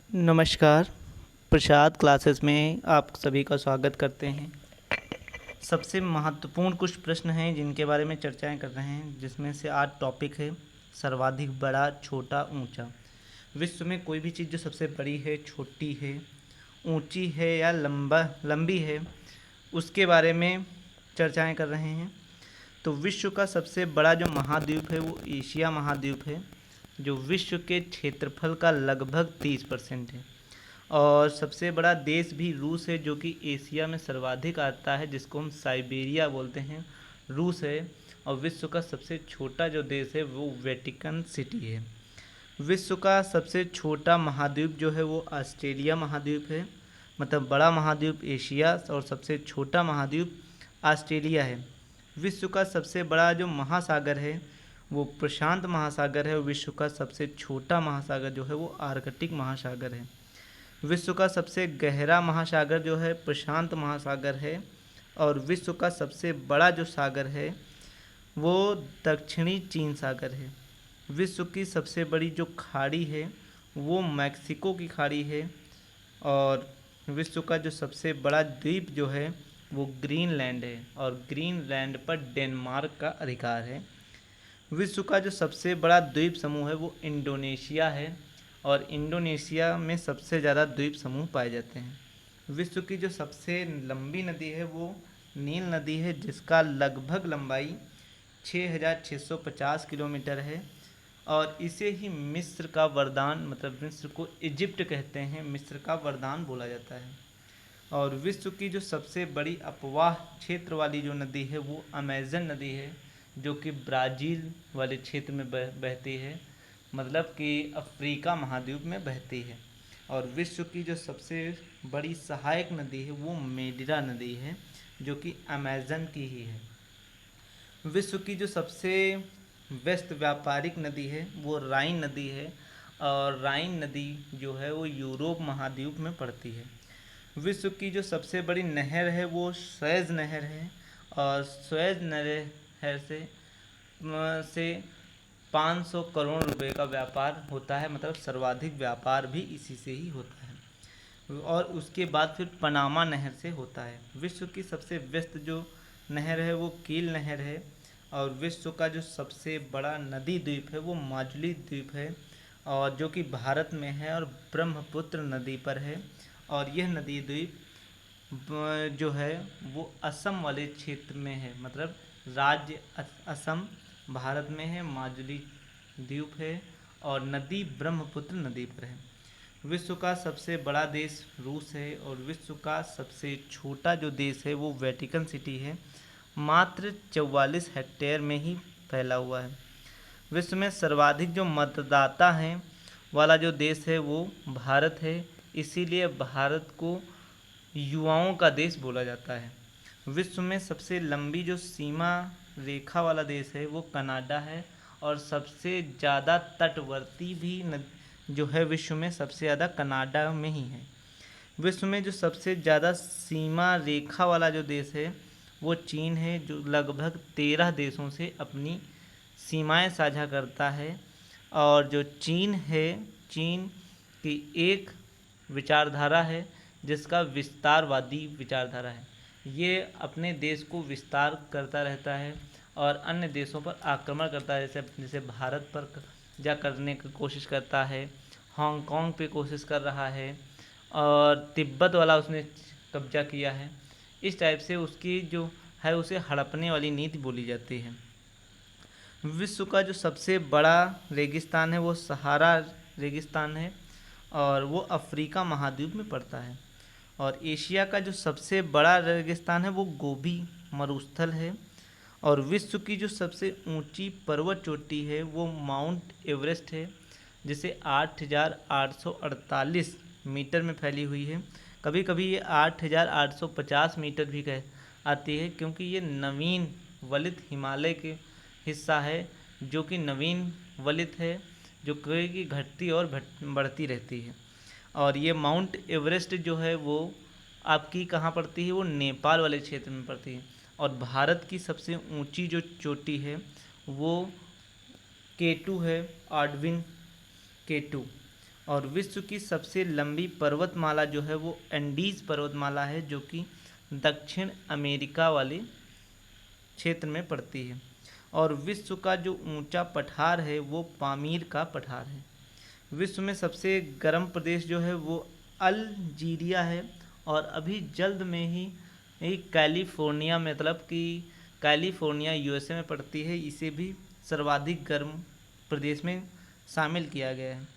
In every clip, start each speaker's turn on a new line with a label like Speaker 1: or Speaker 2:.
Speaker 1: नमस्कार। प्रसाद क्लासेस में आप सभी का स्वागत करते हैं। सबसे महत्वपूर्ण कुछ प्रश्न हैं जिनके बारे में चर्चाएं कर रहे हैं, जिसमें से आज टॉपिक है सर्वाधिक बड़ा, छोटा, ऊंचा। विश्व में कोई भी चीज़ जो सबसे बड़ी है, छोटी है, ऊंची है या लंबी है, उसके बारे में चर्चाएं कर रहे हैं। तो विश्व का सबसे बड़ा जो महाद्वीप है वो एशिया महाद्वीप है, जो विश्व के क्षेत्रफल का लगभग 30% है। और सबसे बड़ा देश भी रूस है, जो कि एशिया में सर्वाधिक आता है, जिसको हम साइबेरिया बोलते हैं, रूस है। और विश्व का सबसे छोटा जो देश है वो वेटिकन सिटी है। विश्व का सबसे छोटा महाद्वीप जो है वो ऑस्ट्रेलिया महाद्वीप है, मतलब बड़ा महाद्वीप एशिया और सबसे छोटा महाद्वीप ऑस्ट्रेलिया है। विश्व का सबसे बड़ा जो महासागर है वो प्रशांत महासागर है, और विश्व का सबसे छोटा महासागर जो है वो आर्कटिक महासागर है। विश्व का सबसे गहरा महासागर जो है प्रशांत महासागर है, और विश्व का सबसे बड़ा जो सागर है वो दक्षिणी चीन सागर है। विश्व की सबसे बड़ी जो खाड़ी है वो मैक्सिको की खाड़ी है, और विश्व का जो सबसे बड़ा द्वीप जो है वो ग्रीनलैंड है, और ग्रीनलैंड पर डेनमार्क का अधिकार है। विश्व का जो सबसे बड़ा द्वीप समूह है वो इंडोनेशिया है, और इंडोनेशिया में सबसे ज़्यादा द्वीप समूह पाए जाते हैं। विश्व की जो सबसे लंबी नदी है वो नील नदी है, जिसका लगभग लंबाई 6,650 किलोमीटर है, और इसे ही मिस्र का वरदान, मतलब मिस्र को इजिप्ट कहते हैं, मिस्र का वरदान बोला जाता है। और विश्व की जो सबसे बड़ी अपवाह क्षेत्र वाली जो नदी है वो अमेज़न नदी है, जो कि ब्राज़ील वाले क्षेत्र में बहती है, मतलब कि अफ्रीका महाद्वीप में बहती है। और विश्व की जो सबसे बड़ी सहायक नदी है वो मेडिरा नदी है, जो कि अमेज़न की ही है। विश्व की जो सबसे व्यस्त व्यापारिक नदी है वो राइन नदी है, और राइन नदी जो है वो यूरोप महाद्वीप में पड़ती है। विश्व की जो सबसे बड़ी नहर है वो सुएज़ नहर है, और सुएज़ नहर से 500 करोड़ रुपए का व्यापार होता है, मतलब सर्वाधिक व्यापार भी इसी से ही होता है। और उसके बाद फिर पनामा नहर से होता है। विश्व की सबसे व्यस्त जो नहर है वो कील नहर है, और विश्व का जो सबसे बड़ा नदी द्वीप है वो माजुली द्वीप है, और जो कि भारत में है और ब्रह्मपुत्र नदी पर है। और यह नदी द्वीप जो है वो असम वाले क्षेत्र में है, मतलब राज्य असम भारत में है, माजुली द्वीप है, और नदी ब्रह्मपुत्र नदी पर है। विश्व का सबसे बड़ा देश रूस है, और विश्व का सबसे छोटा जो देश है वो वेटिकन सिटी है, मात्र 44 हेक्टेयर में ही फैला हुआ है। विश्व में सर्वाधिक जो मतदाता हैं वाला जो देश है वो भारत है, इसीलिए भारत को युवाओं का देश बोला जाता है। विश्व में सबसे लंबी जो सीमा रेखा वाला देश है वो कनाडा है, और सबसे ज़्यादा तटवर्ती भी जो है विश्व में सबसे ज़्यादा कनाडा में ही है। विश्व में जो सबसे ज़्यादा सीमा रेखा वाला जो देश है वो चीन है, जो लगभग 13 देशों से अपनी सीमाएं साझा करता है। और जो चीन है, चीन की एक विचारधारा है जिसका विस्तारवादी विचारधारा है। ये अपने देश को विस्तार करता रहता है और अन्य देशों पर आक्रमण करता है, जैसे जैसे भारत पर कब्जा करने की कोशिश करता है, हांगकांग पे कोशिश कर रहा है, और तिब्बत वाला उसने कब्जा किया है। इस टाइप से उसकी जो है उसे हड़पने वाली नीति बोली जाती है। विश्व का जो सबसे बड़ा रेगिस्तान है वो सहारा रेगिस्तान है, और वो अफ्रीका महाद्वीप में पड़ता है। और एशिया का जो सबसे बड़ा रेगिस्तान है वो गोबी मरुस्थल है। और विश्व की जो सबसे ऊंची पर्वत चोटी है वो माउंट एवरेस्ट है, जिसे 8,848 मीटर में फैली हुई है। कभी कभी ये 8,850 मीटर भी कह आती है, क्योंकि ये नवीन वलित हिमालय के हिस्सा है, जो कि नवीन वलित है, जो कि घटती और बढ़ती रहती है। और ये माउंट एवरेस्ट जो है वो आपकी कहाँ पड़ती है, वो नेपाल वाले क्षेत्र में पड़ती है। और भारत की सबसे ऊंची जो चोटी है वो केटू है, आडविन केटू। और विश्व की सबसे लंबी पर्वतमाला जो है वो एंडीज पर्वतमाला है, जो कि दक्षिण अमेरिका वाले क्षेत्र में पड़ती है। और विश्व का जो ऊंचा पठार है वो पामीर का पठार है। विश्व में सबसे गर्म प्रदेश जो है वो अल्जीरिया है, और अभी जल्द में ही कैलिफोर्निया, मतलब कि कैलिफोर्निया यूएसए में पड़ती है, इसे भी सर्वाधिक गर्म प्रदेश में शामिल किया गया है।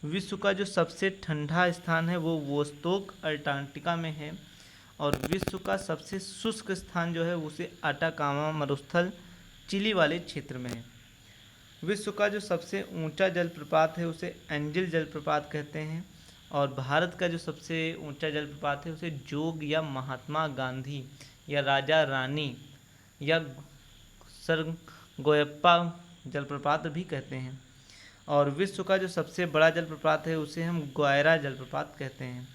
Speaker 1: विश्व का जो सबसे ठंडा स्थान है वो वोस्तोक अंटार्कटिका में है, और विश्व का सबसे शुष्क स्थान जो है उसे अटाकामा मरुस्थल चिली वाले क्षेत्र में है। विश्व का जो सबसे ऊंचा जलप्रपात है उसे एंजिल जलप्रपात कहते हैं, और भारत का जो सबसे ऊंचा जलप्रपात है उसे जोग या महात्मा गांधी या राजा रानी या सरगोयप्पा जलप्रपात भी कहते हैं। और विश्व का जो सबसे बड़ा जलप्रपात है उसे हम ग्वायरा जलप्रपात कहते हैं।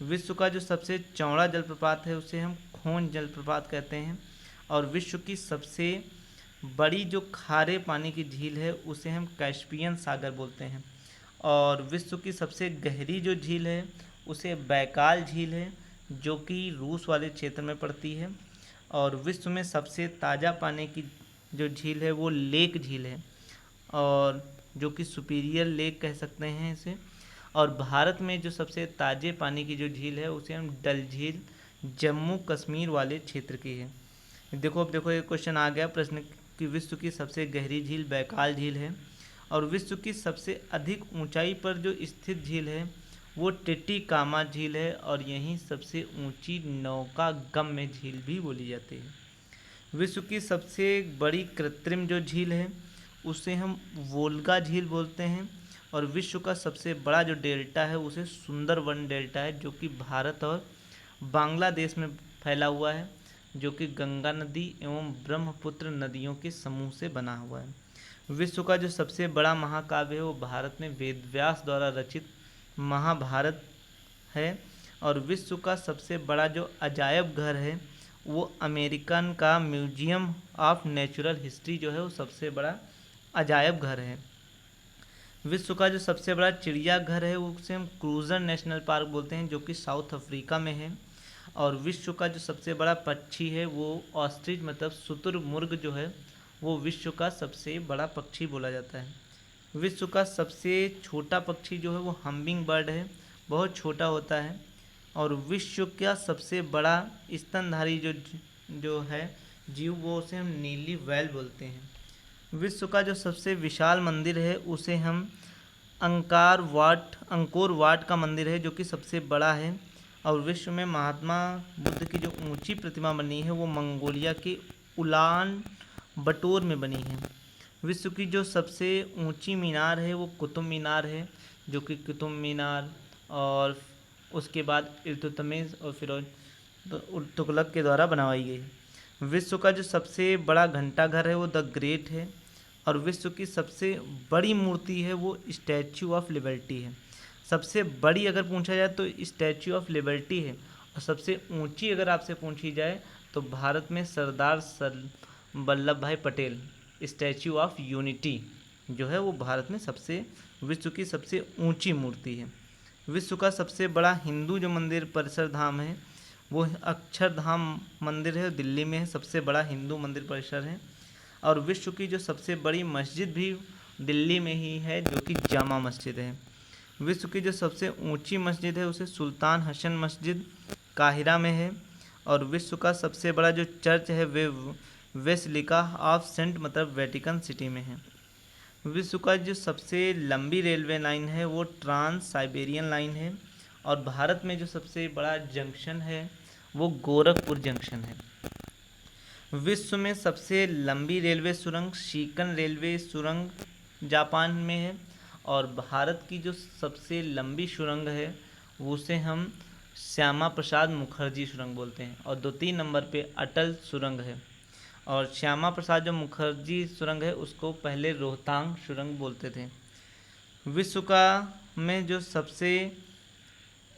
Speaker 1: विश्व का जो सबसे चौड़ा जलप्रपात है उसे हम खोन जलप्रपात कहते हैं। और विश्व की सबसे बड़ी जो खारे पानी की झील है उसे हम कैस्पियन सागर बोलते हैं। और विश्व की सबसे गहरी जो झील है उसे बैकाल झील है, जो कि रूस वाले क्षेत्र में पड़ती है। और विश्व में सबसे ताज़ा पानी की जो झील है वो लेक झील है, और जो कि सुपीरियर लेक कह सकते हैं इसे। और भारत में जो सबसे ताज़े पानी की जो झील है उसे हम डल झील जम्मू कश्मीर वाले क्षेत्र की है। देखो, अब देखो एक क्वेश्चन आ गया प्रश्न कि विश्व की सबसे गहरी झील बैकाल झील है, और विश्व की सबसे अधिक ऊंचाई पर जो स्थित झील है वो टिटिकामा झील है, और यहीं सबसे ऊंची नौका गम्य झील भी बोली जाती है। विश्व की सबसे बड़ी कृत्रिम जो झील है उसे हम वोल्गा झील बोलते हैं। और विश्व का सबसे बड़ा जो डेल्टा है उसे सुंदरवन डेल्टा है, जो कि भारत और बांग्लादेश में फैला हुआ है, जो कि गंगा नदी एवं ब्रह्मपुत्र नदियों के समूह से बना हुआ है। विश्व का जो सबसे बड़ा महाकाव्य है वो भारत में वेदव्यास द्वारा रचित महाभारत है। और विश्व का सबसे बड़ा जो अजायब घर है वो अमेरिकन का म्यूजियम ऑफ नेचुरल हिस्ट्री जो है वो सबसे बड़ा अजायब घर है। विश्व का जो सबसे बड़ा चिड़ियाघर है उसे हम क्रूजर नेशनल पार्क बोलते हैं, जो कि साउथ अफ्रीका में है। और विश्व का जो सबसे बड़ा पक्षी है वो ऑस्ट्रिच मतलब शुतुरमुर्ग जो है वो विश्व का सबसे बड़ा पक्षी बोला जाता है। विश्व का सबसे छोटा पक्षी जो है वो हम्बिंग बर्ड है, बहुत छोटा होता है। और विश्व का सबसे बड़ा स्तनधारी जो है जीव वो उसे हम नीली व्हेल बोलते हैं। विश्व का जो सबसे विशाल मंदिर है उसे हम अंकोर वाट का मंदिर है, जो कि सबसे बड़ा है। और विश्व में महात्मा बुद्ध की जो ऊंची प्रतिमा बनी है वो मंगोलिया के उलान बटोर में बनी है। विश्व की जो सबसे ऊंची मीनार है वो कुतुब मीनार है, जो कि कुतुब मीनार और उसके बाद इल्तुतमिश और फिरोज तुगलक के द्वारा बनवाई गई है। विश्व का जो सबसे बड़ा घंटाघर है वो द ग्रेट है। और विश्व की सबसे बड़ी मूर्ति है वो स्टैचू ऑफ लिबर्टी है। सबसे बड़ी अगर पूछा जाए तो स्टैचू ऑफ लिबर्टी है, और सबसे ऊंची अगर आपसे पूछी जाए तो भारत में सरदार वल्लभ भाई पटेल स्टैचू ऑफ यूनिटी जो है वो भारत में विश्व की सबसे ऊंची मूर्ति है। विश्व का सबसे बड़ा हिंदू जो मंदिर परिसर धाम है वो अक्षरधाम मंदिर है, दिल्ली में है, सबसे बड़ा हिंदू मंदिर परिसर है। और विश्व की जो सबसे बड़ी मस्जिद भी दिल्ली में ही है, जो कि जामा मस्जिद है। विश्व की जो सबसे ऊंची मस्जिद है उसे सुल्तान हसन मस्जिद काहिरा में है। और विश्व का सबसे बड़ा जो चर्च है वे बेसिलिका ऑफ सेंट मतलब वेटिकन सिटी में है। विश्व का जो सबसे लंबी रेलवे लाइन है वो ट्रांस साइबेरियन लाइन है। और भारत में जो सबसे बड़ा जंक्शन है वो गोरखपुर जंक्शन है। विश्व में सबसे लंबी रेलवे सुरंग सीकन रेलवे सुरंग जापान में है। और भारत की जो सबसे लंबी सुरंग है उसे हम श्यामा प्रसाद मुखर्जी सुरंग बोलते हैं। और 2-3 नंबर पे अटल सुरंग है। और श्यामा प्रसाद जो मुखर्जी सुरंग है उसको पहले रोहतांग सुरंग बोलते थे। विश्व का में जो सबसे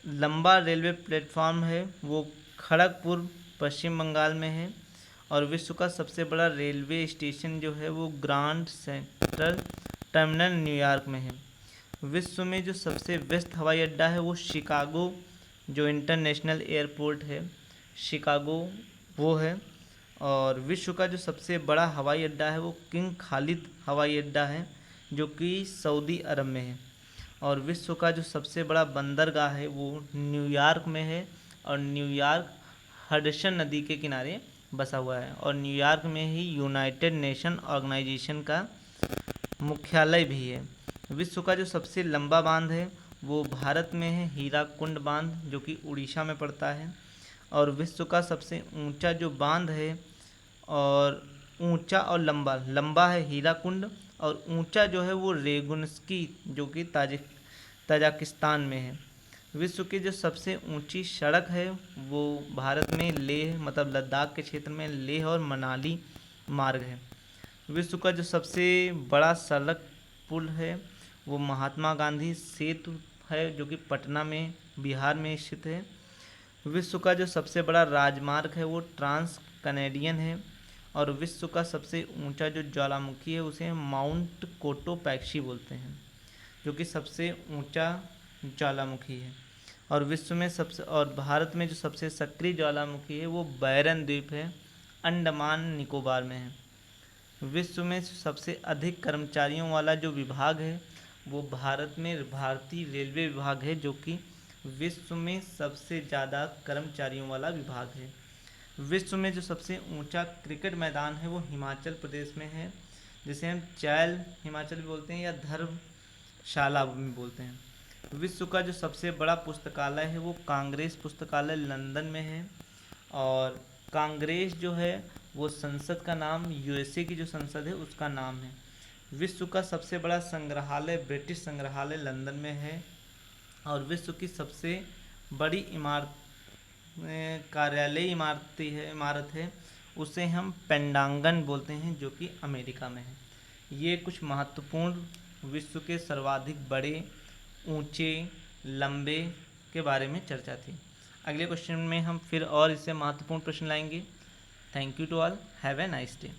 Speaker 1: लंबा रेलवे प्लेटफॉर्म है वो खड़गपुर पश्चिम बंगाल में है। और विश्व का सबसे बड़ा रेलवे स्टेशन जो है वो ग्रांड सेंट्रल टर्मिनल न्यूयॉर्क में है। विश्व में जो सबसे व्यस्त हवाई अड्डा है वो शिकागो जो इंटरनेशनल एयरपोर्ट है शिकागो वो है। और विश्व का जो सबसे बड़ा हवाई अड्डा है वो किंग खालिद हवाई अड्डा है जो कि सऊदी अरब में है। और विश्व का जो सबसे बड़ा बंदरगाह है वो न्यूयॉर्क में है। और न्यूयॉर्क हडसन नदी के किनारे बसा हुआ है। और न्यूयॉर्क में ही यूनाइटेड नेशन ऑर्गेनाइजेशन का मुख्यालय भी है। विश्व का जो सबसे लंबा बांध है वो भारत में है, हीराकुंड बांध जो कि उड़ीसा में पड़ता है। और विश्व का सबसे ऊंचा जो बांध है और ऊंचा और लंबा लंबा है हीराकुंड, और ऊंचा जो है वो रेगुनस्की जो कि ताजिकिस्तान में है। विश्व की जो सबसे ऊंची सड़क है वो भारत में लेह मतलब लद्दाख के क्षेत्र में लेह और मनाली मार्ग है। विश्व का जो सबसे बड़ा सड़क पुल है वो महात्मा गांधी सेतु है जो कि पटना में बिहार में स्थित है। विश्व का जो सबसे बड़ा राजमार्ग है वो ट्रांस कनेडियन है। और विश्व का सबसे ऊंचा जो ज्वालामुखी है उसे माउंट कोटोपैक्सी बोलते हैं जो कि सबसे ऊंचा ज्वालामुखी है। और विश्व में सबसे और भारत में जो सबसे सक्रिय ज्वालामुखी है वो बैरन द्वीप है, अंडमान निकोबार में है। विश्व में सबसे अधिक कर्मचारियों वाला जो विभाग है वो भारत में भारतीय रेलवे विभाग है जो कि विश्व में सबसे ज़्यादा कर्मचारियों वाला विभाग है। विश्व में जो सबसे ऊंचा क्रिकेट मैदान है वो हिमाचल प्रदेश में है, जिसे हम चैल हिमाचल भी बोलते हैं या धर्मशाला भी बोलते हैं। विश्व का जो सबसे बड़ा पुस्तकालय है वो कांग्रेस पुस्तकालय लंदन में है। और कांग्रेस जो है वो संसद का नाम यूएसए की जो संसद है उसका नाम है। विश्व का सबसे बड़ा संग्रहालय ब्रिटिश संग्रहालय लंदन में है। और विश्व की सबसे बड़ी इमारत कार्यालय इमारत है उसे हम पेंटागन बोलते हैं जो कि अमेरिका में है। ये कुछ महत्वपूर्ण विश्व के सर्वाधिक बड़े ऊंचे लंबे के बारे में चर्चा थी। अगले क्वेश्चन में हम फिर और इससे महत्वपूर्ण प्रश्न लाएंगे। Thank you to all, have a nice day.